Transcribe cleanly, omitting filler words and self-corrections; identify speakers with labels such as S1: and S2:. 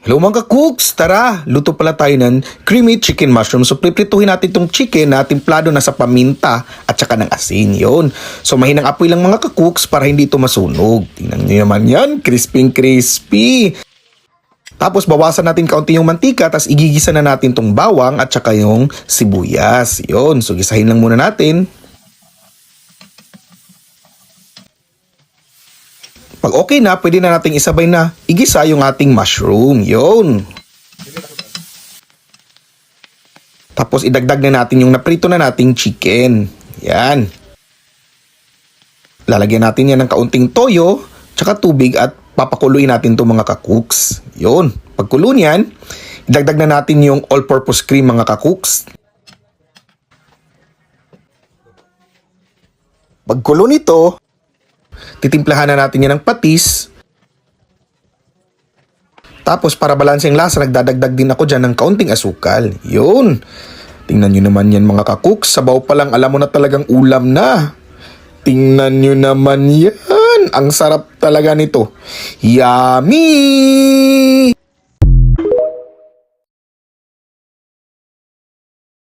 S1: Hello mga cooks! Tara! Luto pala tayo ng creamy chicken mushroom. So priprituhin natin itong chicken na timplado na sa paminta at saka ng asin. Yun. So mahinang apoy lang mga cooks para hindi ito masunog. Tingnan nyo naman yan. Crispy. Tapos bawasan natin kaunti yung mantika, tapos igigisa na natin itong bawang at saka yung sibuyas. Yun. So gisahin lang muna natin. Pag okay na, pwede na nating isabay na igisa yung ating mushroom. Yun. Tapos idagdag na natin yung naprito na nating chicken. Yan. Lalagyan natin yan ng kaunting toyo, tsaka tubig at papakuluin natin itong mga kakooks. Yun. Pagkulo niyan, idagdag na natin yung all-purpose cream mga kakooks. Pagkulo nito, titimplahan na natin yan ng patis. Tapos para balanse ang lasa, nagdadagdag din ako dyan ng kaunting asukal. Yun. Tingnan nyo naman yan mga kakooks. Sabaw pa lang, alam mo na talagang ulam na. Tingnan nyo naman yan. Ang sarap talaga nito. Yummy!